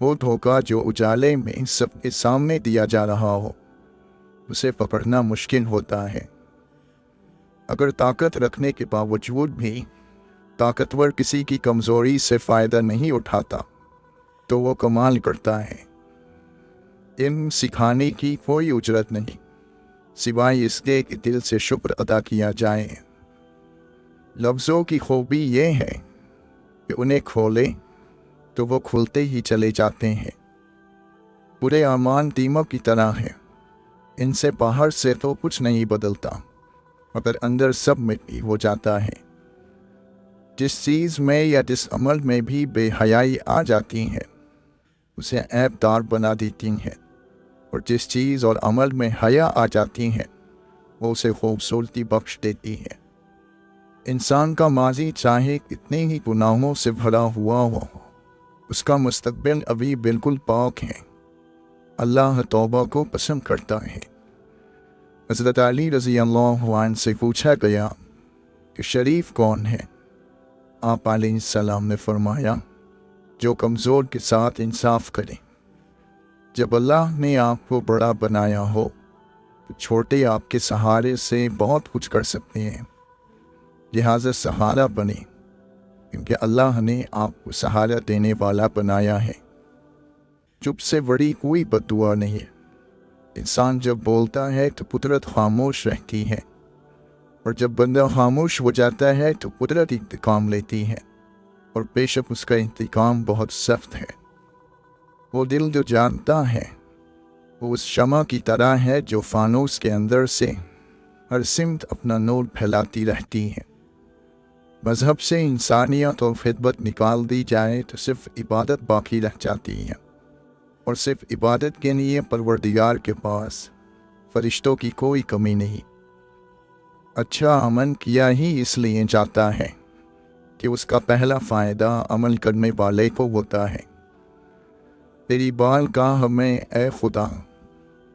वो धोखा जो उजाले में सबके सामने दिया जा रहा हो, उसे पकड़ना मुश्किल होता है। अगर ताकत रखने के बावजूद भी ताकतवर किसी की कमज़ोरी से फ़ायदा नहीं उठाता तो वो कमाल करता है। इल्म सिखाने की कोई उजरत नहीं, सिवाय इसके कि दिल से शुक्र अदा किया जाए। लफ्ज़ों की खूबी ये है कि उन्हें खोले तो वो खुलते ही चले जाते हैं। बुरे अमान दीमक की तरह है, इनसे बाहर से तो कुछ नहीं बदलता मगर अंदर सब मिट्टी हो जाता है। जिस चीज़ में या जिस अमल में भी बेहयाई आ जाती है उसे ऐबदार बना देती हैं, और जिस चीज़ और अमल में हया आ जाती है वो उसे खूबसूरती बख्श देती है। इंसान का माजी चाहे कितने ही गुनाहों से भरा हुआ हो, उसका मुस्तकबिल अभी बिल्कुल पाक है। अल्लाह तौबा को पसंद करता है। हज़रत अली रज़ी अल्लाहु अन्हु से पूछा गया कि शरीफ कौन है? आप अलैहिस्सलाम ने फरमाया, जो कमज़ोर के साथ इंसाफ करे। जब अल्लाह ने आपको बड़ा बनाया हो तो छोटे आपके सहारे से बहुत कुछ कर सकते हैं, लिहाजा सहारा बने, क्योंकि अल्लाह ने आपको सहारा देने वाला बनाया है। चुप से बड़ी कोई बद्दुआ नहीं है। इंसान जब बोलता है तो कुदरत खामोश रहती है, और जब बंदा खामोश हो जाता है तो कुदरत इंतकाम लेती है, और बेशक उसका इंतकाम बहुत सख्त है। वो दिल जो जानता है वो उस शमा की तरह है जो फानूस के अंदर से हर सिमत अपना नूर फैलाती रहती है। मज़हब से इंसानियत और खिदमत निकाल दी जाए तो सिर्फ इबादत बाकी रह जाती है, और सिर्फ इबादत के लिए परवरदिगार के पास फरिश्तों की कोई कमी नहीं। अच्छा अमल किया ही इसलिए जाता है कि उसका पहला फ़ायदा अमल करने वाले को होता है। तेरी बारगाह में ए खुदा,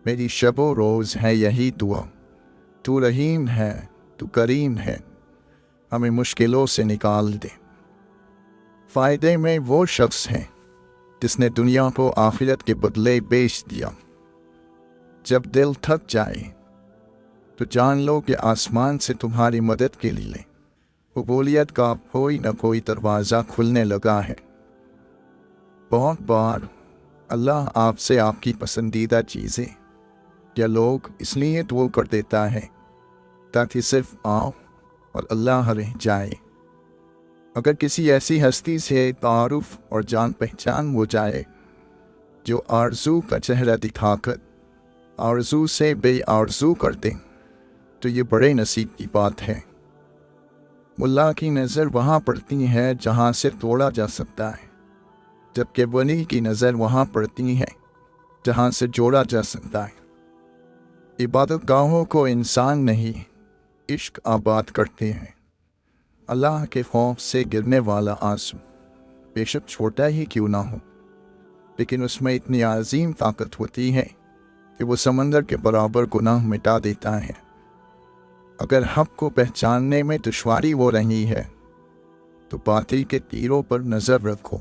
मेरी शबो रोज़ है यही दुआ, तू रहीम है, तू करीम है, हमें मुश्किलों से निकाल दे। फ़ायदे में वो शख्स है जिसने दुनिया को आखिरत के बदले बेच दिया। जब दिल थक जाए तो जान लो कि आसमान से तुम्हारी मदद के लिए कबूलियत का कोई न कोई दरवाज़ा खुलने लगा है। बहुत बार अल्लाह आपसे आपकी पसंदीदा चीज़ें या लोग इसलिए दुआ कर देता है ताकि सिर्फ आप और अल्लाह रह जाए। अगर किसी ऐसी हस्ती से तारुफ और जान पहचान हो जाए जो आरज़ू का चेहरा दिखाकर आरज़ू से बेआरज़ू कर दे तो ये बड़े नसीब की बात है। मुल्ला की नज़र वहाँ पड़ती है जहाँ से तोड़ा जा सकता है, जबकि वली की नज़र वहाँ पड़ती है जहाँ से जोड़ा जा सकता है। इबादत गाहों को इंसान नहीं इश्क आबाद करते हैं। अल्लाह के खौफ से गिरने वाला आंसू बेशक छोटा ही क्यों ना हो, लेकिन उसमें इतनी अजीम ताकत होती है कि वो समंदर के बराबर गुनाह मिटा देता है। अगर हक़ को पहचानने में दुश्वारी हो रही है तो बातिल के तीरों पर नज़र रखो,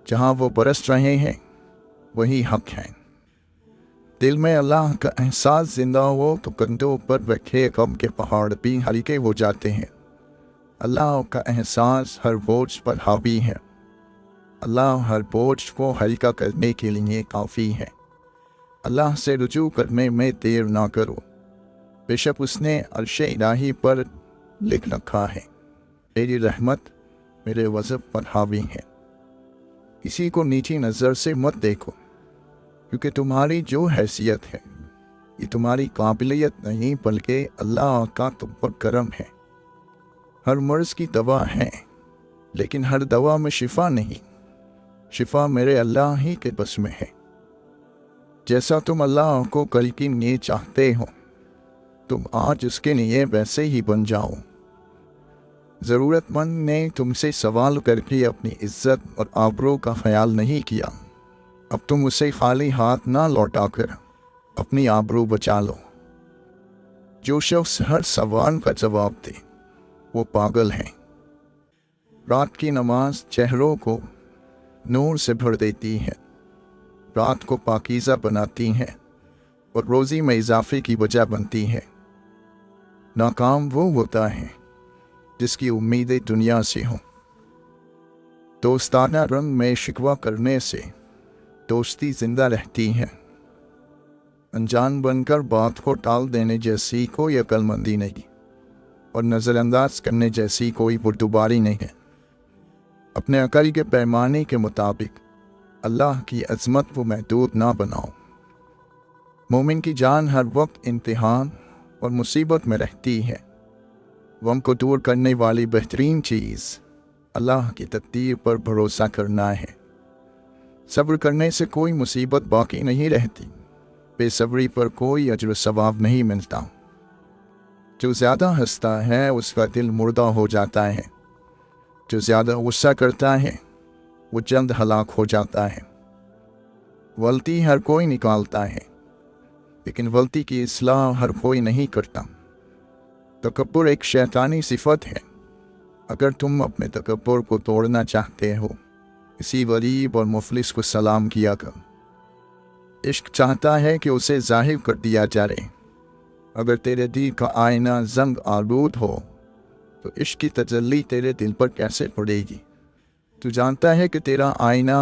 जहाँ वो बरस रहे हैं वही हक़ है। दिल में अल्लाह का एहसास जिंदा हो तो कंधों पर रखे गम के पहाड़ भी हल्के हो जाते हैं। अल्लाह का एहसास हर बोझ पर हावी है। अल्लाह हर बोझ को हल्का करने के लिए काफ़ी है। अल्लाह से रुजू करने में देर ना करो, बेशक उसने अर्श इलाही पर लिख रखा है, तेरी रहमत मेरे वज़ब पर हावी है। किसी को नीची नज़र से मत देखो, क्योंकि तुम्हारी जो हैसियत है ये तुम्हारी काबिलियत नहीं बल्कि अल्लाह का तुम पर करम है। हर मर्ज़ की दवा है, लेकिन हर दवा में शिफा नहीं। शिफा मेरे अल्लाह ही के बस में है। जैसा तुम अल्लाह को कल की लिए चाहते हो तुम आज उसके लिए वैसे ही बन जाओ। ज़रूरतमंद ने तुमसे सवाल करके अपनी इज्जत और आबरू का ख्याल नहीं किया, अब तुम उसे खाली हाथ ना लौटाकर अपनी आबरू बचा लो। जो शख्स हर सवाल का जवाब दे वो पागल है। रात की नमाज चेहरों को नूर से भर देती है, रات को पाकीज़ा बनाती हैं और रोज़ी में इजाफे की वजह बनती है। नाकाम वो होता है जिसकी उम्मीदें दुनिया से हों। दोस्ताना रंग में शिकवा करने से दोस्ती जिंदा रहती है। अनजान बनकर बात को टाल देने जैसी कोई अक्लमंदी नहीं और नज़रअंदाज करने जैसी कोई बुर्दबारी नहीं है। अपने अकल के पैमाने के मुताबिक अल्लाह की अज़मत को महदूद ना बनाओ। मोमिन की जान हर वक्त इम्तिहान और मुसीबत में रहती है। गम को दूर करने वाली बेहतरीन चीज़ अल्लाह की तकदीर पर भरोसा करना है। सब्र करने से कोई मुसीबत बाकी नहीं रहती। बेसब्री पर कोई अजर सवाब नहीं मिलता। जो ज़्यादा हंसता है उसका दिल मुर्दा हो जाता है। जो ज़्यादा गुस्सा करता है वो जल्द हलाक हो जाता है। गलती हर कोई निकालता है लेकिन गलती की इस्लाह हर कोई नहीं करता। तकब्बुर एक शैतानी सिफत है। अगर तुम अपने तकब्बुर को तोड़ना चाहते हो किसी गरीब और मुफलिस को सलाम किया कर। इश्क चाहता है कि उसे जाहिर कर दिया जाए। अगर तेरे दिल का आईना जंग आलूद हो तो इश्क की तजल्ली तेरे दिल पर कैसे पड़ेगी। तू जानता है कि तेरा आईना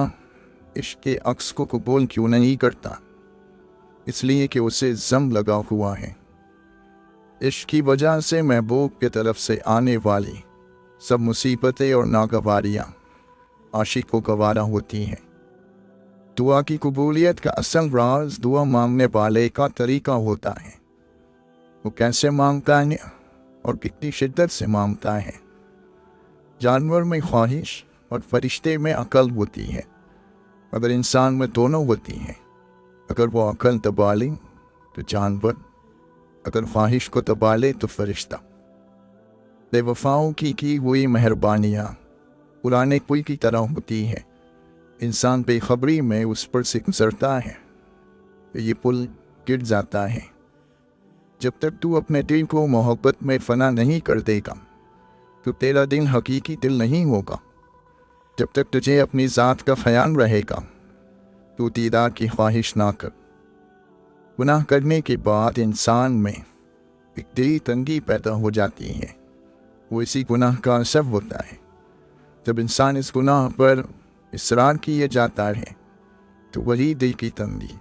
इश्क के अक्स को कबूल क्यों नहीं करता, इसलिए कि उसे जम लगा हुआ है। इश्क की वजह से महबूब की तरफ से आने वाली सब मुसीबतें और नागवारियाँ आशिक को गवारा होती हैं। दुआ की कबूलियत का असल राज दुआ मांगने वाले का तरीका होता है। वो कैसे मांगता है और कितनी शिद्दत से मांगता है। जानवर में ख्वाहिश और फरिश्ते में अकल होती है, अगर इंसान में दोनों होती हैं। अगर वो अकल दबा ले तो जानवर, अगर ख्वाहिश को दबा ले तो फरिश्ता। बेवफाओं की हुई मेहरबानियाँ पुराने पुल की तरह होती है। इंसान बेखबरी में उस पर से गुजरता है तो ये पुल गिर जाता है। जब तक तू अपने दिल को मोहब्बत में फना नहीं कर देगा तो तेरा दिल हकीकी दिल नहीं होगा। जब तक तुझे अपनी ज़ात का ख्याल रहेगा तो दीदार की ख्वाहिश ना कर। गुनाह करने के बाद इंसान में एक दिली तंगी पैदा हो जाती है। वो इसी गुनाह का असर होता है। जब इंसान इस गुनाह पर इसरार किए जाता है तो वही दिल की तंगी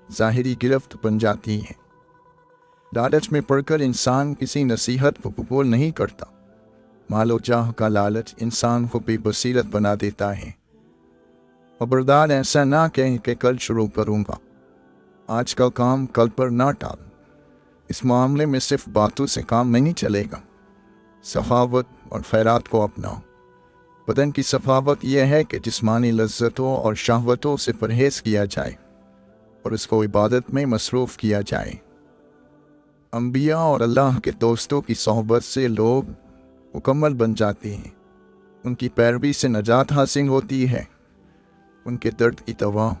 ज़ाहिरी गिरफ्त बन जाती है। लालच में पड़कर इंसान किसी नसीहत को कबूल नहीं करता। मालो जाह का लालच इंसान को बेबसीरत बना देता है। खबरदार ऐसा ना कहें कि कल शुरू करूँगा। आज का काम कल पर ना टाल। इस मामले में सिर्फ बातों से काम नहीं चलेगा। सखावत और खैरात को अपनाओ। बदन की सखावत यह है कि जिस्मानी लज्जतों और शहवतों से परहेज़ किया जाए और इसको इबादत में मसरूफ़ किया जाए। अंबिया और अल्लाह के दोस्तों की सोहबत से लोग मुकम्मल बन जाते हैं। उनकी पैरवी से नजात हासिल होती है। उनके दर्द की दवा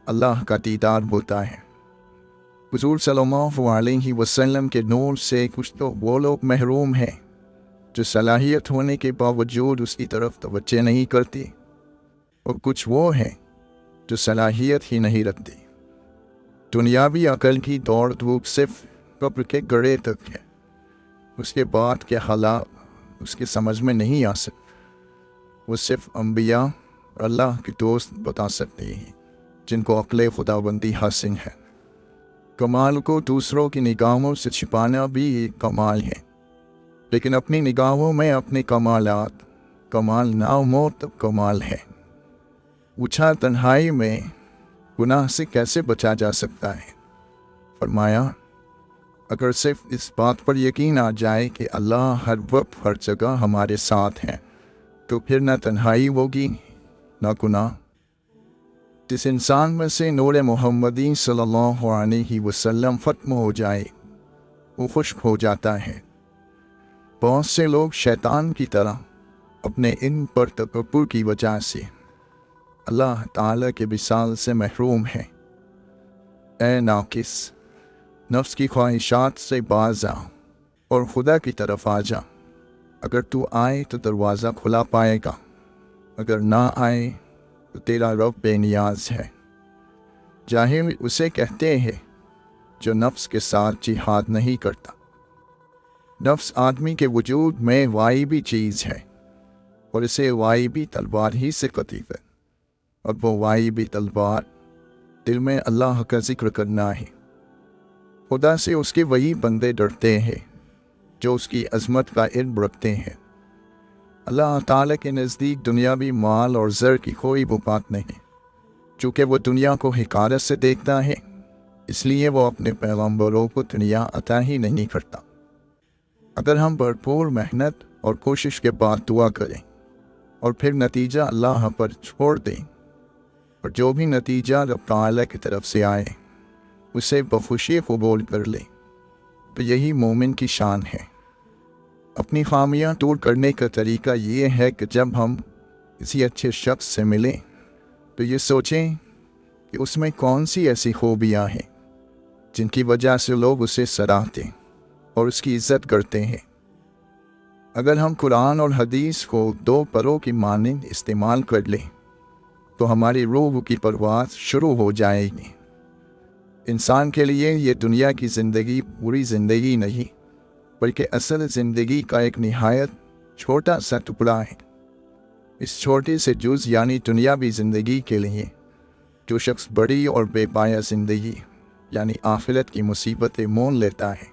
अल्लाह का दीदार होता है। हुज़ूर सल्लल्लाहु अलैहि वसल्लम के नूर से कुछ तो वो लोग महरूम हैं जो सलाहियत होने के बावजूद उसकी तरफ तवज्जो नहीं करती, और कुछ वो हैं जो सलाहियत ही नहीं रखती। दुनियावी अकल की दौड़ धूप सिर्फ कब्र के गड़े तक है। उसके बाद के हालात उसके समझ में नहीं आ सकते। वो सिर्फ अंबिया और अल्लाह के दोस्त बता सकते हैं जिनको अक्ल खुदाबंदी हासिल है। कमाल को दूसरों की निगाहों से छिपाना भी एक कमाल है, लेकिन अपनी निगाहों में अपने कमालात कमाल ना हो तब कमाल है। पूछा तन्हाई में गुनाह से कैसे बचा जा सकता है। फरमाया अगर सिर्फ इस बात पर यकीन आ जाए कि अल्लाह हर वक्त हर जगह हमारे साथ हैं तो फिर न तन्हाई होगी न गुनाह। जिस इंसान में से नूर मोहम्मदी सल्लल्लाहु अलैहि वसल्लम ख़त्म हो जाए वो खुश्क हो जाता है। बहुत से लोग शैतान की तरह अपने इन पर तकब्बुर की वजह से अल्लाह ताला के विसाल से महरूम हैं। ए नाकिस, नफ्स की ख्वाहिशात से बाज आ और खुदा की तरफ आ जा। अगर तू आए तो दरवाज़ा खुला पाएगा, अगर ना आए तो तेरा रब बेनियाज है। जाहिल उसे कहते हैं जो नफ्स के साथ जिहाद नहीं करता। नफ्स आदमी के वजूद में वाइबी चीज़ है और इसे वाइबी तलवार ही से कतीफ है, और वो वाइबी तलवार दिल में अल्लाह का जिक्र करना है। खुदा से उसके वही बंदे डरते हैं जो उसकी अजमत का इल्म रखते हैं। अल्लाह ताला के नज़दीक दुनियावी माल और ज़र की कोई बात नहीं। चूँकि वो दुनिया को हिकारत से देखता है, इसलिए वो अपने पैगम्बरों को दुनिया अता ही नहीं करता। अगर हम भरपूर मेहनत और कोशिश के बाद दुआ करें और फिर नतीजा अल्लाह पर छोड़ दें, और जो भी नतीजा रब ताला की तरफ से आए उसे बखुशी कबूल कर लें, तो यही मोमिन की शान है। अपनी खामियां दूर करने का तरीका ये है कि जब हम किसी अच्छे शख्स से मिलें तो ये सोचें कि उसमें कौन सी ऐसी खूबियां हैं जिनकी वजह से लोग उसे सराहते और उसकी इज्जत करते हैं। अगर हम कुरान और हदीस को दो परों की मानिंद इस्तेमाल कर लें तो हमारी रूह की परवाज़ शुरू हो जाएगी। इंसान के लिए ये दुनिया की ज़िंदगी पूरी ज़िंदगी नहीं, बल्कि असल ज़िंदगी का एक निहायत छोटा सा टुकड़ा है। इस छोटे से जुज़ यानी दुनियावी ज़िंदगी के लिए जो शख्स बड़ी और बेपाया ज़िंदगी यानी आखिरत की मुसीबतें मोल लेता है,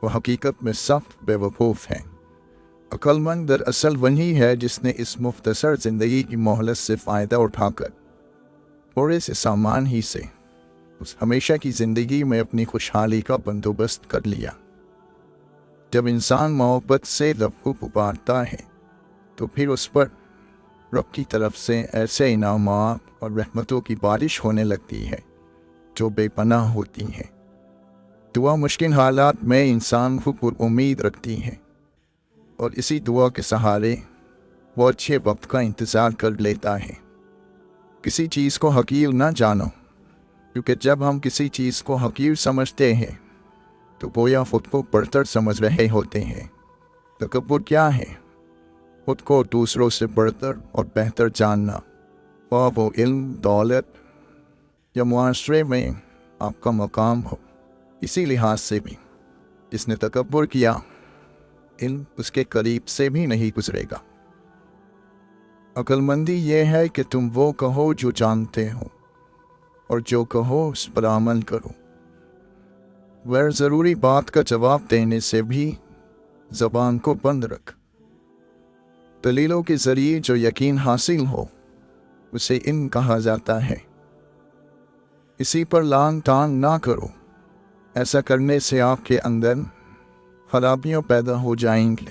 वह हकीकत में सख्त बेवकूफ़ है। अक्लमंद दरअसल वही है जिसने इस मुख्तसर ज़िंदगी की मोहलत से फ़ायदा उठाकर थोड़े से सामान ही से उस हमेशा की ज़िंदगी में अपनी खुशहाली का बंदोबस्त कर लिया। जब इंसान मोहब्बत से रब को पुकारता है तो फिर उस पर रब की तरफ से ऐसे इनामात और रहमतों की बारिश होने लगती है जो बेपनाह होती हैं। दुआ मुश्किल हालात में इंसान को उम्मीद रखती है और इसी दुआ के सहारे वो अच्छे वक्त का इंतज़ार कर लेता है। किसी चीज़ को हकीर ना जानो, क्योंकि जब हम किसी चीज़ को हकीर समझते हैं तो गोया खुद को बढ़तर समझ रहे होते हैं। तकब्बुर क्या है? खुद को दूसरों से बढ़तर और बेहतर जानना, ख्वाह वो इल्म, दौलत या मुआशरे में आपका मकाम हो। इसी लिहाज से भी जिसने तकब्बुर किया, इल्म उसके करीब से भी नहीं गुजरेगा। अक्लमंदी ये है कि तुम वो कहो जो जानते हो और जो कहो उस पर अमल करो। गैर ज़रूरी बात का जवाब देने से भी ज़बान को बंद रख। दलीलों के ज़रिए जो यकीन हासिल हो उसे इल्म कहा जाता है। इसी पर लान तान ना करो, ऐसा करने से आपके अंदर खराबियाँ पैदा हो जाएंगी।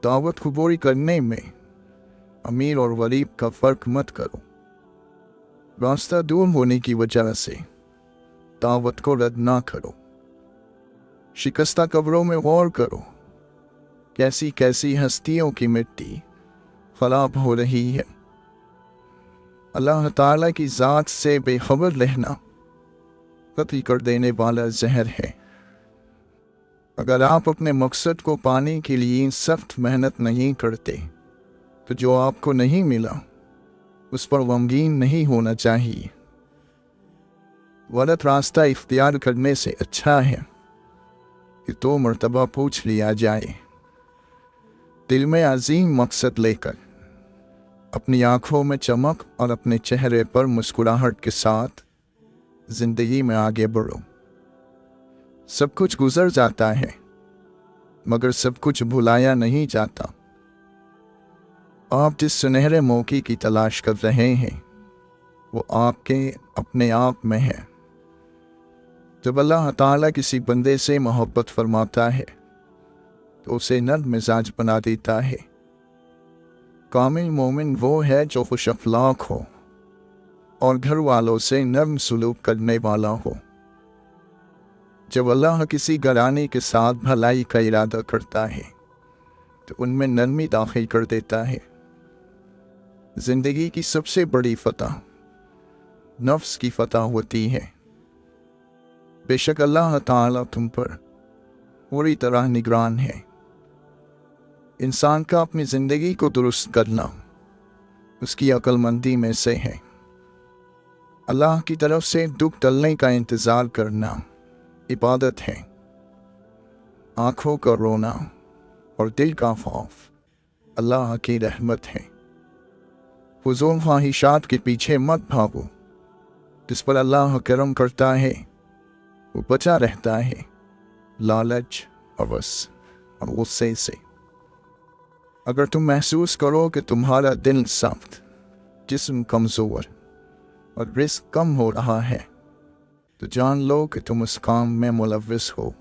दावत कबूल करने में अमीर और गरीब का फ़र्क मत करो। रास्ता दूर होने की वजह से दावत को रद्द ना करो। शिकस्ता कब्रों में गौर करो, कैसी कैसी हस्तियों की मिट्टी खराब हो रही है। अल्लाह ताला की ज़ात से बेखबर रहना कत्ल कर देने वाला जहर है। अगर आप अपने मकसद को पाने के लिए सख्त मेहनत नहीं करते तो जो आपको नहीं मिला उस पर गमगीन नहीं होना चाहिए। गलत रास्ता इख्तियार करने से अच्छा है कि 2 मरतबा पूछ लिया जाए। दिल में अजीम मकसद लेकर अपनी आँखों में चमक और अपने चेहरे पर मुस्कुराहट के साथ ज़िंदगी में आगे बढ़ो। सब कुछ गुजर जाता है मगर सब कुछ भुलाया नहीं जाता। आप जिस सुनहरे मौके की तलाश कर रहे हैं वो आपके अपने आप में है। जब अल्लाह ताला किसी बंदे से मोहब्बत फरमाता है तो उसे नर्म मिजाज बना देता है। कामिल मोमिन वो है जो खुश अखलाक हो और घर वालों से नर्म सलूक करने वाला हो। जब अल्लाह किसी घराने के साथ भलाई का इरादा करता है तो उनमें नरमी दाखिल कर देता है। जिंदगी की सबसे बड़ी फतह नफ्स की फतह होती है। बेशक अल्लाह ताला तुम पर पूरी तरह निगरान है। इंसान का अपनी ज़िंदगी को दुरुस्त करना उसकी अक्लमंदी में से है। अल्लाह की तरफ से दुख टलने का इंतज़ार करना इबादत है। आँखों का रोना और दिल का खौफ अल्लाह की रहमत है। फुज़ूल ख्वाहिशात के पीछे मत भागो। जिस पर अल्लाह करम करता है वो बचा रहता है लालच, हवस और गुस्से से। अगर तुम महसूस करो कि तुम्हारा दिल सख्त, जिस्म कमज़ोर और रिस्क कम हो रहा है, तो जान लो कि तुम उस काम में मुलव्विस हो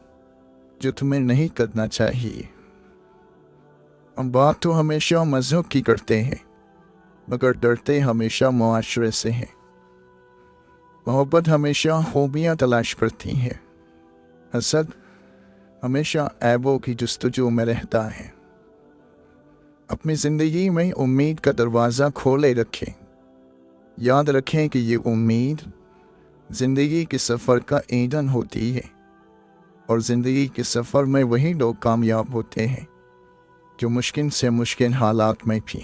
जो तुम्हें नहीं करना चाहिए। हम बात तो हमेशा मज़हब की करते हैं, मगर डरते हमेशा मुआशरे से हैं। मोहब्बत हमेशा खूबियाँ तलाश करती है। हसद हमेशा ऐबों की जुस्तजू में रहता है। अपनी ज़िंदगी में उम्मीद का दरवाज़ा खोले रखें। याद रखें कि ये उम्मीद ज़िंदगी के सफ़र का ईंधन होती है, और ज़िंदगी के सफ़र में वही लोग कामयाब होते हैं जो मुश्किल से मुश्किल हालात में भी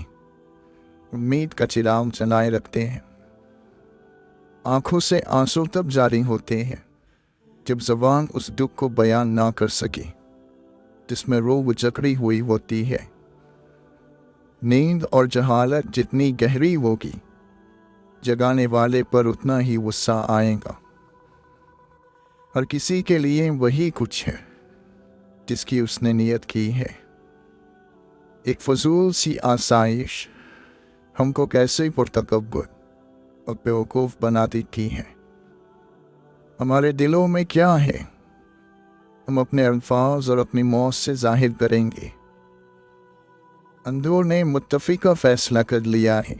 उम्मीद का चिराग जलाए रखते हैं। आँखों से आंसू तब जारी होते हैं जब ज़बान उस दुख को बयान ना कर सके जिसमें रूह जकड़ी हुई होती है। नींद और जहालत जितनी गहरी होगी, जगाने वाले पर उतना ही गुस्सा आएगा। हर किसी के लिए वही कुछ है जिसकी उसने नियत की है। एक फजूल सी आसाइश हमको कैसे पुरतकब्बुर और बेवकूफ़ बना देती है। हमारे दिलों में क्या है, हम अपने अल्फाज और अपनी मौत से जाहिर करेंगे। अंदूर ने मुत्तफ़िका फ़ैसला कर लिया है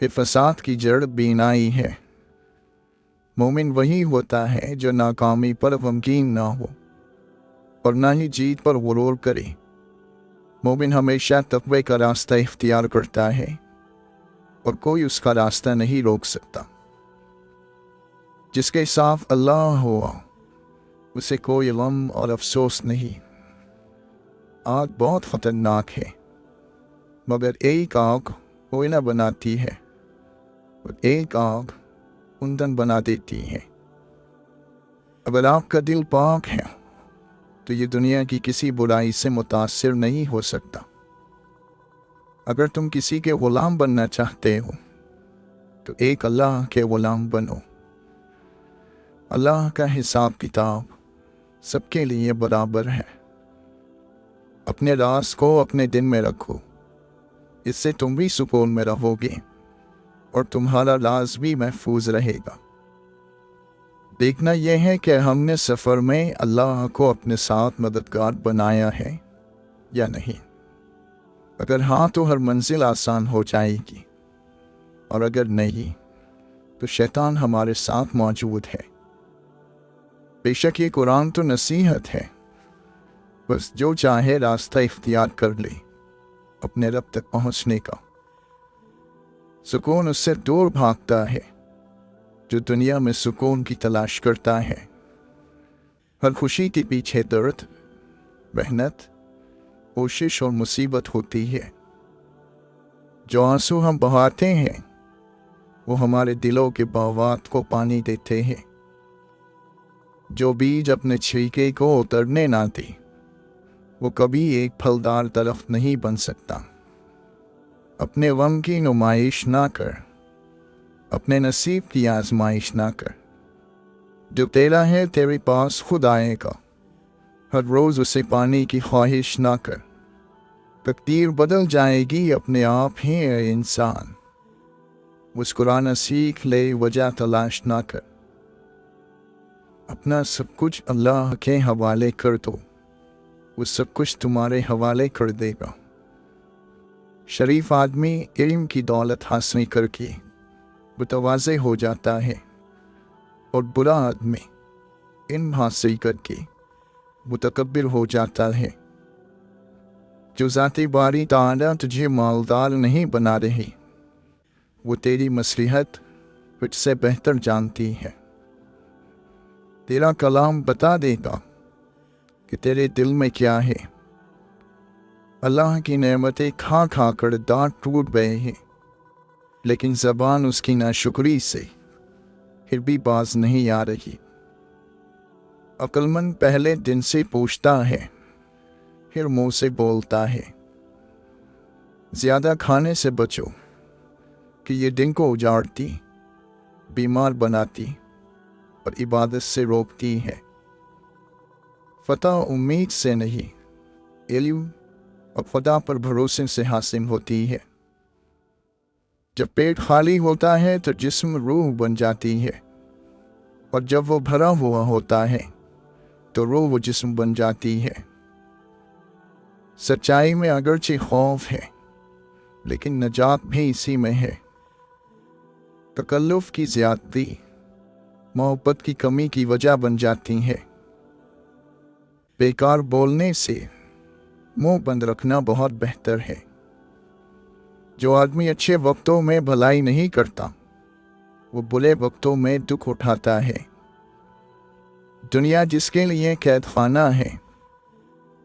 कि फ़साद की जड़ बीनाई है। मोमिन वही होता है जो नाकामी पर गमगीन ना हो और ना ही जीत पर गुरूर करे। मोमिन हमेशा तक़वे का रास्ता इख्तियार करता है और कोई उसका रास्ता नहीं रोक सकता। जिसके साथ अल्लाह हुआ उसे कोई गम और अफसोस नहीं। आग बहुत ख़तरनाक है, मगर एक आग कोयला बनाती है और एक आग ईंधन बना देती है। अगर आपका दिल पाक है तो ये दुनिया की किसी बुराई से मुतासिर नहीं हो सकता। अगर तुम किसी के ग़ुलाम बनना चाहते हो तो एक अल्लाह के ग़ुलाम बनो। अल्लाह का हिसाब किताब सबके लिए बराबर है। अपने राज को अपने दिन में रखो, इससे तुम भी सुकून में रहोगे और तुम्हारा राज भी महफूज रहेगा। देखना यह है कि हमने सफ़र में अल्लाह को अपने साथ मददगार बनाया है या नहीं। अगर हाँ तो हर मंजिल आसान हो जाएगी, और अगर नहीं तो शैतान हमारे साथ मौजूद है। बेशक ये कुरान तो नसीहत है, बस जो चाहे रास्ता इख्तियार कर ले अपने रब तक पहुँचने का। सुकून उससे दूर भागता है जो दुनिया में सुकून की तलाश करता है। हर खुशी के पीछे दर्द, मेहनत, कोशिश और मुसीबत होती है। जो आंसू हम बहाते हैं वो हमारे दिलों के बहावात को पानी देते हैं। जो बीज अपने छिलके को उतरने ना दे वो कभी एक फलदार दरख्त नहीं बन सकता। अपने गम की नुमाइश ना कर, अपने नसीब की आजमाइश ना कर। जो तेरा है तेरे पास खुद आएगा, हर रोज़ उसे पाने की ख्वाहिश ना कर। तकदीर बदल जाएगी अपने आप ही ए इंसान। मुस्कुराना सीख ले, वजह तलाश ना कर। अपना सब कुछ अल्लाह के हवाले कर दो, वो सब कुछ तुम्हारे हवाले कर देगा। शरीफ आदमी इल्म की दौलत हासिल करके मुतवाज़े हो जाता है, और बुरा आदमी इल्म हासिल करके मुतकब्बिर हो जाता है। जो ज़ाती बारी ताला तुझे मालदार नहीं बना रही, वो तेरी मसलिहत तुझसे बेहतर जानती है। तेरा कलाम बता देगा कि तेरे दिल में क्या है। अल्लाह की नेमतें खा कर दांत टूट गए हैं, लेकिन ज़बान उसकी नाशुक्री से پھر بھی باز نہیں آ رہی۔ عقلمند پہلے دن سے پوچھتا ہے، پھر منہ سے بولتا ہے۔ زیادہ کھانے سے بچو کہ یہ دن کو اجاڑتی، بیمار بناتی اور عبادت سے روکتی ہے۔ فتح امید سے نہیں، علم اور خدا پر بھروسے سے حاصل ہوتی ہے۔ جب پیٹ خالی ہوتا ہے تو جسم روح بن جاتی ہے، اور جب وہ بھرا ہوا ہوتا ہے تو روح و جسم بن جاتی ہے۔ سچائی میں اگرچہ خوف ہے، لیکن نجات بھی اسی میں ہے۔ تکلف کی زیادتی محبت کی کمی کی وجہ بن جاتی ہے۔ بیکار بولنے سے منہ بند رکھنا بہت بہتر ہے۔ جو آدمی اچھے وقتوں میں بھلائی نہیں کرتا، وہ برے وقتوں میں دکھ اٹھاتا ہے۔ دنیا جس کے لیے قید خانہ ہے،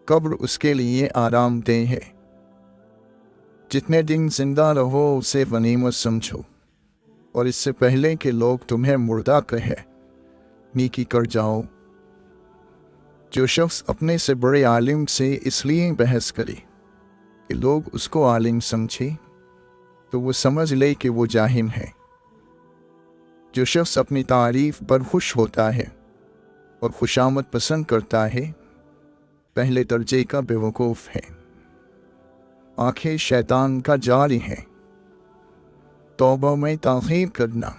قبر اس کے لیے آرام دہ ہے۔ جتنے دن زندہ رہو اسے غنیمت سمجھو، اور اس سے پہلے کہ لوگ تمہیں مردہ کہے، نیکی کر جاؤ۔ جو شخص اپنے سے بڑے عالم سے اس لیے بحث کرے کہ لوگ اس کو عالم سمجھے، تو وہ سمجھ لے کہ وہ جاہل ہے۔ جو شخص اپنی تعریف پر خوش ہوتا ہے اور خوشامد پسند کرتا ہے، پہلے درجے کا بیوقوف ہے۔ آنکھیں شیطان کا جاری ہے۔ توبہ میں تاخیر کرنا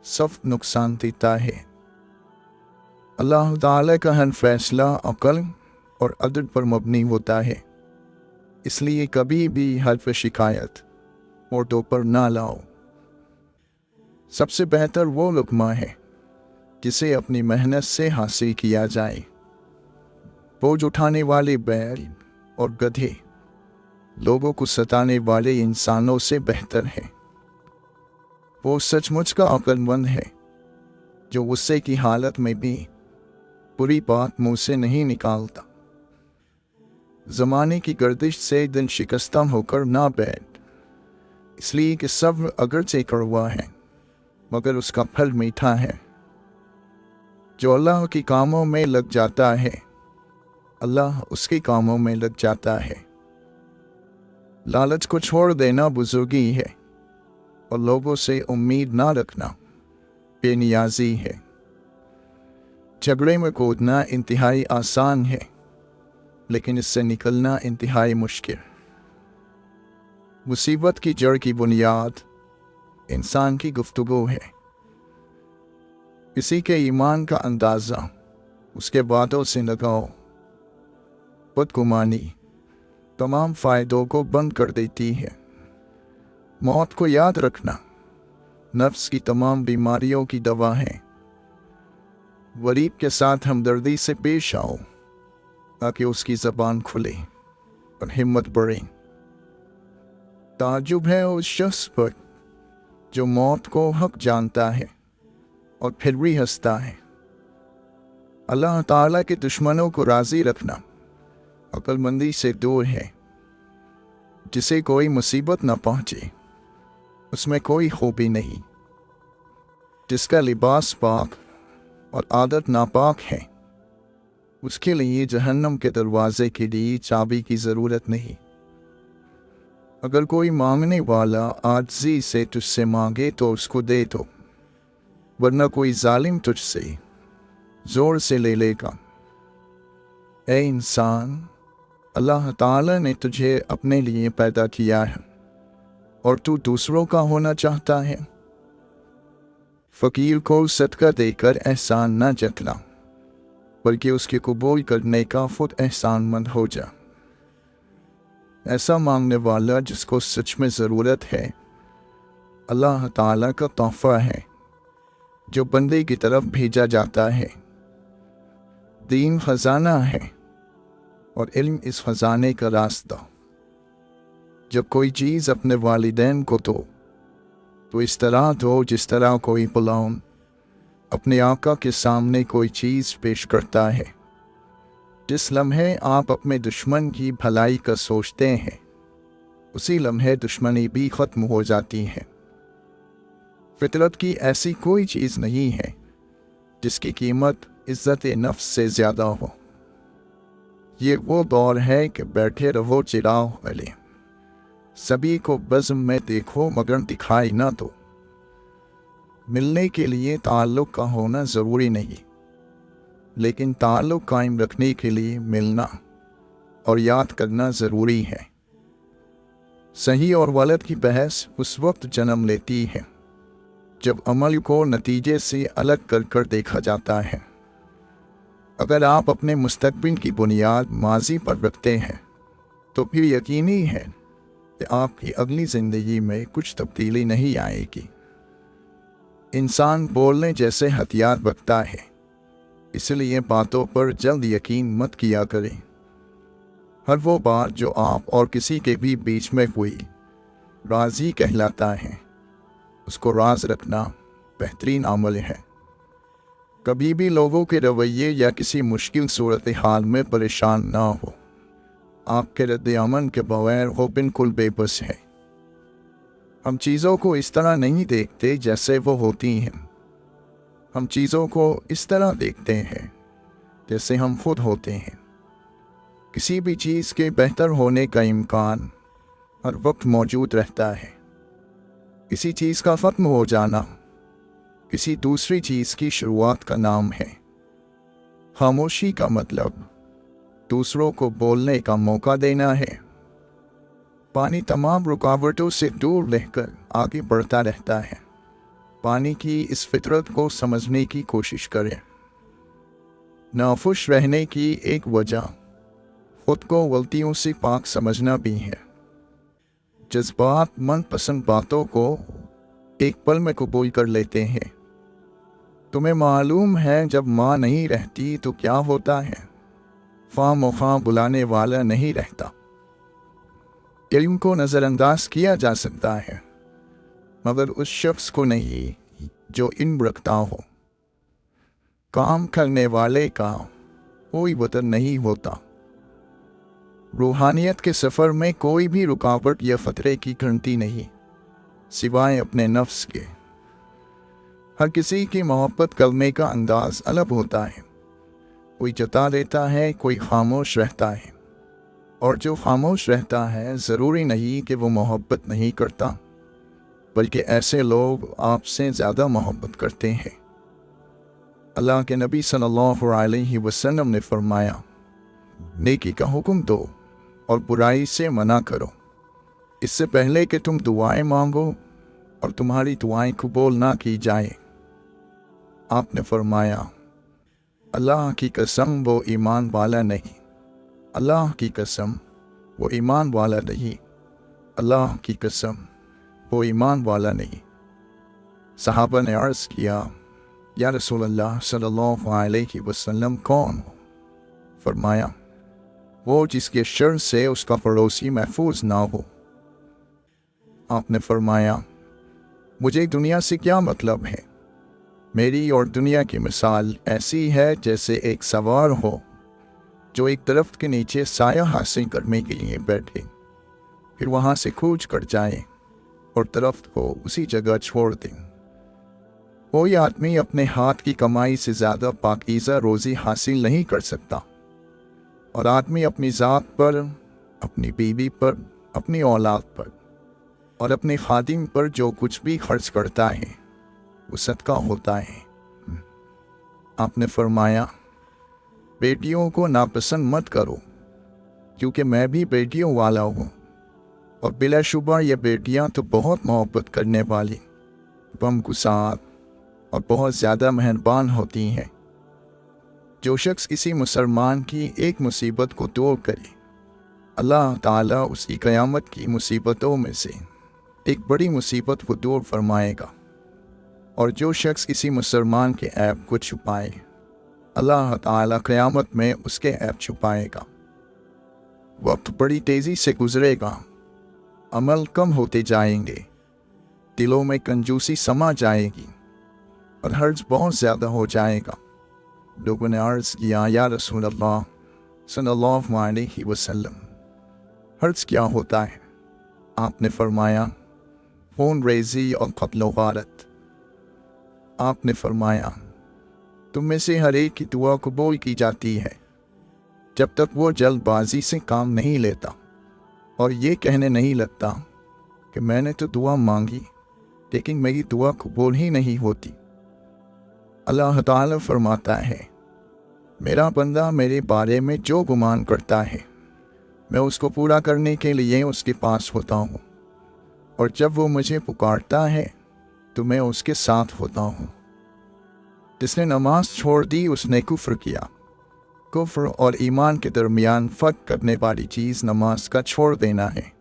سخت نقصان دیتا ہے۔ اللہ تعالی کا ہر فیصلہ عقل اور عدل پر مبنی ہوتا ہے، اس لیے کبھی بھی حرف شکایت مردوں پر نہ لاؤ۔ سب سے بہتر وہ لقمہ ہے جسے اپنی محنت سے حاصل کیا جائے۔ بوجھ اٹھانے والے بیل اور گدھے لوگوں کو ستانے والے انسانوں سے بہتر ہیں۔ وہ سچ مچ کا عقل مند ہے جو غصے کی حالت میں بھی بری بات منہ سے نہیں نکالتا۔ زمانے کی گردش سے دل شکستہ ہو کر نہ بیٹھ، اس لیے کہ صبر اگرچہ کڑوا ہے مگر اس کا پھل میٹھا ہے۔ جو اللہ کے کاموں میں لگ جاتا ہے، اللہ اس کے کاموں میں لگ جاتا ہے۔ لالچ کو چھوڑ دینا بزرگی ہے، اور لوگوں سے امید نہ رکھنا بے نیازی ہے۔ جھگڑے میں کودنا انتہائی آسان ہے، لیکن اس سے نکلنا انتہائی مشکل۔ مصیبت کی جڑ کی بنیاد انسان کی گفتگو ہے۔ کسی کے ایمان کا اندازہ اس کے باتوں سے لگاؤ۔ بدگمانی تمام فائدوں کو بند کر دیتی ہے۔ موت کو یاد رکھنا نفس کی تمام بیماریوں کی دوا ہے۔ غریب کے ساتھ ہمدردی سے پیش آؤ تاکہ اس کی زبان کھلے اور ہمت بڑھے۔ تعجب ہے اس شخص پر جو موت کو حق جانتا ہے اور پھر بھی ہنستا ہے۔ اللہ تعالیٰ کے دشمنوں کو راضی رکھنا عقل مندی سے دور ہے۔ جسے کوئی مصیبت نہ پہنچے اس میں کوئی خوبی نہیں۔ جس کا لباس پاک اور عادت ناپاک ہے، اس کے لیے جہنم کے دروازے کے لیے چابی کی ضرورت نہیں۔ اگر کوئی مانگنے والا عاجزی سے تجھ سے مانگے تو اس کو دے دو، ورنہ کوئی ظالم تجھ سے زور سے لے لے گا۔ اے انسان، اللہ تعالی نے تجھے اپنے لیے پیدا کیا ہے اور تو دوسروں کا ہونا چاہتا ہے۔ فقیر کو صدقہ دے کر احسان نہ جتلا، بلکہ اس کے قبول کرنے کا خود احسان مند ہو جا۔ ایسا مانگنے والا جس کو سچ میں ضرورت ہے، اللہ تعالیٰ کا تحفہ ہے جو بندے کی طرف بھیجا جاتا ہے۔ دین خزانہ ہے اور علم اس خزانے کا راستہ۔ جب کوئی چیز اپنے والدین کو دو تو اس طرح دو جس طرح کوئی غلام اپنے آقا کے سامنے کوئی چیز پیش کرتا ہے۔ جس لمحے آپ اپنے دشمن کی بھلائی کا سوچتے ہیں، اسی لمحے دشمنی بھی ختم ہو جاتی ہے۔ फितरत की ऐसी कोई चीज़ नहीं है जिसकी कीमत इज्जत नफ्स से ज़्यादा हो। ये वो दौर है कि बैठे रहो चिराग वाले, सभी को बज़्म में देखो मगर दिखाई ना दो। मिलने के लिए ताल्लुक़ का होना ज़रूरी नहीं, लेकिन ताल्लुक़ कायम रखने के लिए मिलना और याद करना ज़रूरी है। सही और गलत की बहस उस वक्त जन्म लेती है जब अमल को नतीजे से अलग कर कर देखा जाता है। अगर आप अपने मुस्तक़बिल की बुनियाद माजी पर रखते हैं तो फिर यकीनी है कि आपकी अगली ज़िंदगी में कुछ तब्दीली नहीं आएगी। इंसान बोलने जैसे हथियार रखता है, इसलिए बातों पर जल्द यकीन मत किया करें। हर वो बात जो आप और किसी के भी बीच में हुई राज़ी कहलाता है। उसको राज रखना बेहतरीन अमल है। कभी भी लोगों के रवैये या किसी मुश्किल सूरत हाल में परेशान ना हो। आपके रद्द अमन के बगैर वो बिल्कुल बेबस है। हम चीज़ों को इस तरह नहीं देखते जैसे वो होती हैं, हम चीज़ों को इस तरह देखते हैं जैसे हम खुद होते हैं। किसी भी चीज़ के बेहतर होने का इम्कान हर वक्त मौजूद रहता है। किसी चीज़ का ख़त्म हो जाना किसी दूसरी चीज़ की शुरुआत का नाम है। खामोशी का मतलब दूसरों को बोलने का मौका देना है। पानी तमाम रुकावटों से दूर रहकर आगे बढ़ता रहता है। पानी की इस फितरत को समझने की कोशिश करें। नाखुश रहने की एक वजह खुद को गलतियों से पाक समझना भी है। जज्बात मनपसंद बातों को एक पल में कबूल कर लेते हैं। तुम्हें मालूम है जब माँ नहीं रहती तो क्या होता है? ख्वाह बुलाने वाला नहीं रहता। इल्म को नज़रअंदाज किया जा सकता है मगर उस शख्स को नहीं जो इल्म रखता हो। काम करने वाले का कोई वतन नहीं होता। रूहानियत के सफ़र में कोई भी रुकावट या ख़तरे की घंटी नहीं सिवाय अपने नफ्स के। हर किसी की मोहब्बत करने का अंदाज अलग होता है। कोई जता देता है, कोई खामोश रहता है, और जो खामोश रहता है ज़रूरी नहीं कि वो मोहब्बत नहीं करता, बल्कि ऐसे लोग आपसे ज़्यादा मोहब्बत करते हैं। अल्लाह के नबी सल्लल्लाहु अलैहि वसल्लम ने फरमाया, नेकी का हुक्म दो और बुराई से मना करो, इससे पहले कि तुम दुआएं मांगो और तुम्हारी दुआएं कबूल ना की जाए। आपने फरमाया, अल्लाह की कसम वो ईमान वाला नहीं, अल्लाह की कसम वो ईमान वाला नहीं, अल्लाह की कसम वो ईमान वाला नहीं। सहाबा ने अर्ज़ किया, या रसूल अल्लाह सल्लल्लाहु अलैहि वसल्लम कौन हो? फरमाया, वो जिसके शर से उसका पड़ोसी महफूज ना हो। आपने फरमाया, मुझे दुनिया से क्या मतलब है? मेरी और दुनिया की मिसाल ऐसी है जैसे एक सवार हो जो एक दरख्त के नीचे साया हासिल करने के लिए बैठे, फिर वहाँ से कूच कर जाए और दरख्त को उसी जगह छोड़ दें। कोई आदमी अपने हाथ की कमाई से ज़्यादा पाकीज़ा रोज़ी हासिल नहीं कर सकता, और आदमी अपनी ज़ात पर, अपनी बीवी पर, अपनी औलाद पर और अपने खादिम पर जो कुछ भी खर्च करता है वो सदका होता है। आपने फरमाया, बेटियों को नापसंद मत करो क्योंकि मैं भी बेटियों वाला हूँ, और बिलाशुबा ये बेटियाँ तो बहुत मोहब्बत करने वाली, गमगुसार और बहुत ज़्यादा मेहरबान होती हैं। जो शख्स किसी मुसलमान की एक मुसीबत को दूर करे, अल्लाह ताला उसकी क़यामत की मुसीबतों में से एक बड़ी मुसीबत को दूर फरमाएगा, और जो शख्स किसी मुसलमान के ऐब को छुपाए, अल्लाह ताला क़यामत में उसके ऐब छुपाएगा। वक्त बड़ी तेज़ी से गुजरेगा, अमल कम होते जाएंगे, दिलों में कंजूसी समा जाएगी और हर्ज बहुत ज़्यादा हो जाएगा। लोगों ने अर्ज़ किया, या रसूल अल्लाह सल्लल्लाहु अलैहि वसल्लम, हर्ज क्या होता है? आपने फरमाया, खून रेज़ी और क़त्ल व गारत। आपने फरमाया, तुम में से हर एक की दुआ कबूल की जाती है जब तक वो जल्दबाजी से काम नहीं लेता और ये कहने नहीं लगता कि मैंने तो दुआ मांगी लेकिन मेरी दुआ कबूल ही नहीं होती। अल्लाह ताला फरमाता है, मेरा बंदा मेरे बारे में जो गुमान करता है मैं उसको पूरा करने के लिए उसके पास होता हूँ, और जब वो मुझे पुकारता है तो मैं उसके साथ होता हूँ। जिसने नमाज छोड़ दी उसने कुफ्र किया। कुफ्र और ईमान के दरमियान फ़र्क करने वाली चीज़ नमाज का छोड़ देना है।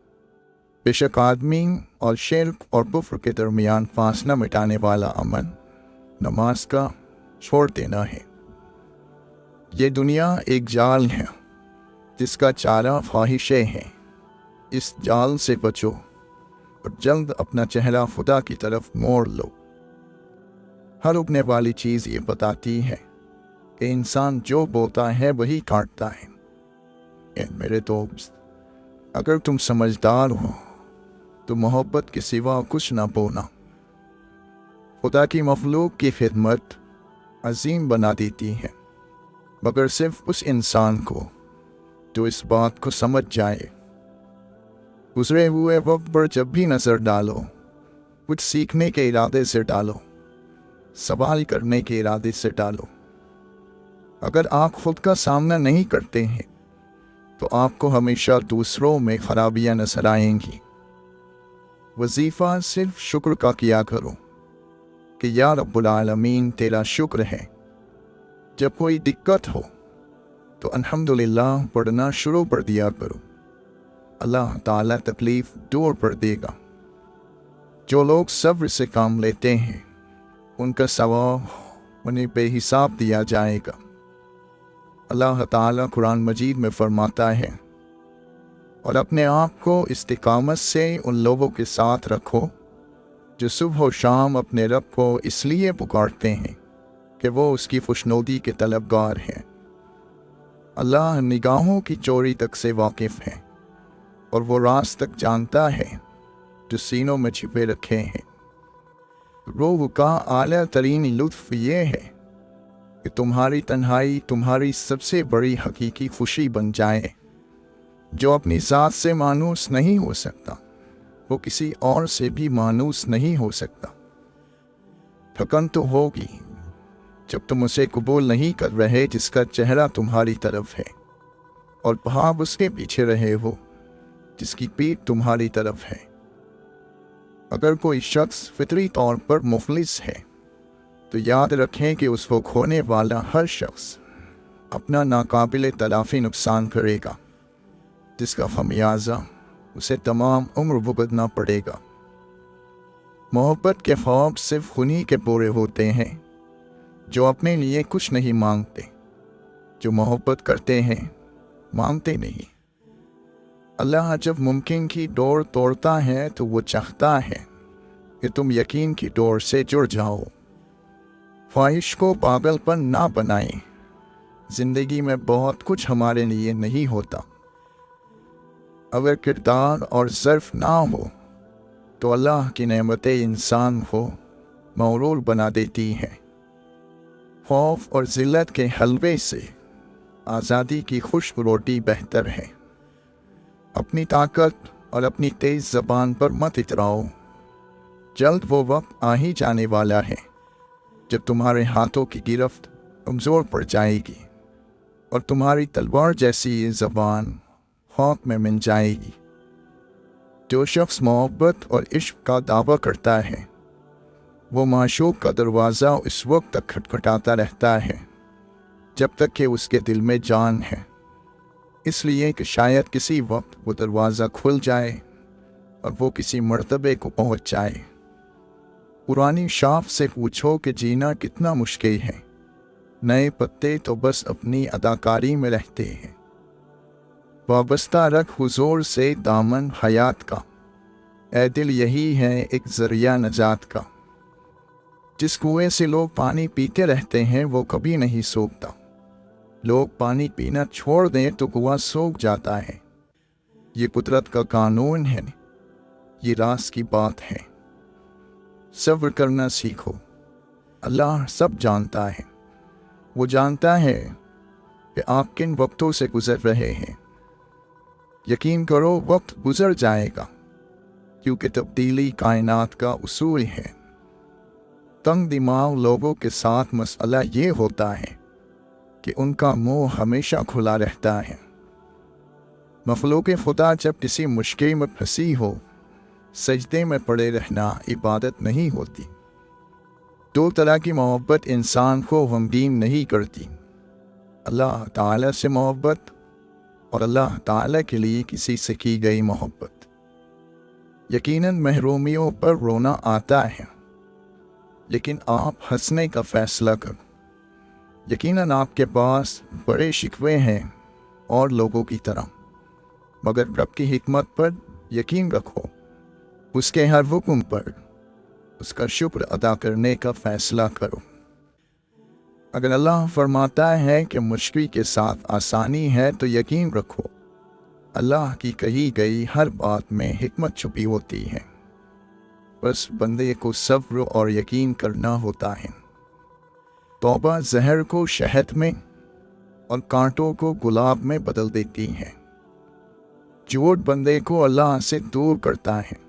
बेशक आदमी और शिर्क और कुफ्र के दरमियान फासला मिटाने वाला अमल नमाज का छोड़ देना है। ये दुनिया एक जाल है जिसका चारा ख्वाहिशें हैं। इस जाल से बचो और जल्द अपना चेहरा खुदा की तरफ मोड़ लो। हर उगने वाली चीज़ ये बताती है कि इंसान जो बोता है वही काटता है। मेरे दोस्त, अगर तुम समझदार हो तो मोहब्बत के सिवा कुछ ना बोना। खुदा की मखलूक की खिदमत अजीम बना देती है, मगर सिर्फ उस इंसान को जो इस बात को समझ जाए। गुजरे हुए वक्त पर जब भी नज़र डालो, कुछ सीखने के इरादे से डालो, सवाल करने के इरादे से डालो। अगर आप खुद का सामना नहीं करते हैं तो आपको हमेशा दूसरों में खराबियां नजर आएंगी। वजीफ़ा सिर्फ शुक्र का किया करो कि या रब्बुल आलमीन तेरा शुक्र है। जब कोई दिक्कत हो तो अल्हम्दुलिल्लाह पढ़ना शुरू कर दिया करो, अल्लाह ताला तकलीफ दूर कर देगा। जो लोग सब्र से काम लेते हैं उनका सवाब उन्हें बेहिसाब दिया जाएगा। अल्लाह ताला कुरान मजीद में फरमाता है, और अपने आप को इस्तिकामत से उन लोगों के साथ रखो जो सुबह और शाम अपने रब को इसलिए पुकारते हैं कि वो उसकी खुशनुदी के तलबगार हैं। अल्लाह निगाहों की चोरी तक से वाकिफ़ है और वो राज तक जानता है जो सीनों में छिपे रखे हैं। रूह का आला तरीन लुत्फ़ ये है कि तुम्हारी तन्हाई तुम्हारी सबसे बड़ी हकीकी खुशी बन जाए। जो अपनी ज़ात से मानूस नहीं हो सकता वो किसी और से भी मानूस नहीं हो सकता। थकन तो होगी जब तुम उसे कबूल नहीं कर रहे जिसका चेहरा तुम्हारी तरफ है, और भाव उसके पीछे रहे हो जिसकी पीठ तुम्हारी तरफ है। अगर कोई शख्स फितरी तौर पर मुखलिस है तो याद रखें कि उसको खोने वाला हर शख्स अपना नाकाबिल तलाफी नुकसान करेगा, जिसका खमियाजा उसे तमाम उम्र भुगतना पड़ेगा। मोहब्बत के ख्वाब सिर्फ उन्हीं के पूरे होते हैं जो अपने लिए कुछ नहीं मांगते। जो मोहब्बत करते हैं मांगते नहीं। अल्लाह जब मुमकिन की डोर तोड़ता है तो वो चाहता है कि तुम यकीन की डोर से जुड़ जाओ। ख्वाहिश को पागलपन ना बनाएं। जिंदगी में बहुत कुछ हमारे लिए नहीं होता। अगर किरदार और ज़र्फ ना हो तो अल्लाह की नेमतें इंसान को मगरूर बना देती हैं। खौफ और ज़िल्लत के हलवे से आज़ादी की खुश्क रोटी बेहतर है। अपनी ताकत और अपनी तेज़ ज़बान पर मत इतराओ। जल्द वो वक्त आ ही जाने वाला है जब तुम्हारे हाथों की गिरफ्त कमज़ोर पड़ जाएगी और तुम्हारी तलवार जैसी ये ज़बान खौफ में मिल जाएगी। जो शख्स मोहब्बत और इश्क का दावा करता है वो माशूक का दरवाज़ा उस वक्त तक खटखटाता रहता है जब तक कि उसके दिल में जान है, इसलिए कि शायद किसी वक्त वो दरवाज़ा खुल जाए और वो किसी मर्तबे को पहुंच जाए। पुरानी शाफ से पूछो कि जीना कितना मुश्किल है, नए पत्ते तो बस अपनी अदाकारी में रहते हैं। वाबस्ता रख हुजूर से दामन हयात का, ऐ दिल यही है एक ज़रिया नजात का। जिस कुएं से लोग पानी पीते रहते हैं वो कभी नहीं सूखता। लोग पानी पीना छोड़ दें तो कुआं सूख जाता है। ये कुदरत का कानून है, ये रास की बात है। सब्र करना सीखो, اللہ سب جانتا ہے۔ وہ جانتا ہے کہ آپ کن وقتوں سے گزر رہے ہیں۔ یقین کرو وقت گزر جائے گا، کیونکہ تبدیلی کائنات کا اصول ہے۔ تنگ دماغ لوگوں کے ساتھ مسئلہ یہ ہوتا ہے کہ ان کا منہ ہمیشہ کھلا رہتا ہے۔ مخلوق خدا جب کسی مشکل میں پھنسی ہو، سجدے میں پڑے رہنا عبادت نہیں ہوتی۔ دو طرح کی محبت انسان کو غمگین نہیں کرتی: اللہ تعالیٰ سے محبت اور اللہ تعالیٰ کے لیے کسی سے کی گئی محبت۔ یقیناً محرومیوں پر رونا آتا ہے، لیکن آپ ہنسنے کا فیصلہ کریں۔ یقیناً آپ کے پاس بڑے شکوے ہیں اور لوگوں کی طرح، مگر رب کی حکمت پر یقین رکھو، اس کے ہر حکم پر اس کا شکر ادا کرنے کا فیصلہ کرو۔ اگر اللہ فرماتا ہے کہ مشکل کے ساتھ آسانی ہے تو یقین رکھو، اللہ کی کہی گئی ہر بات میں حکمت چھپی ہوتی ہے۔ بس بندے کو صبر اور یقین کرنا ہوتا ہے۔ توبہ زہر کو شہد میں اور کانٹوں کو گلاب میں بدل دیتی ہے۔ جھوٹ بندے کو اللہ سے دور کرتا ہے۔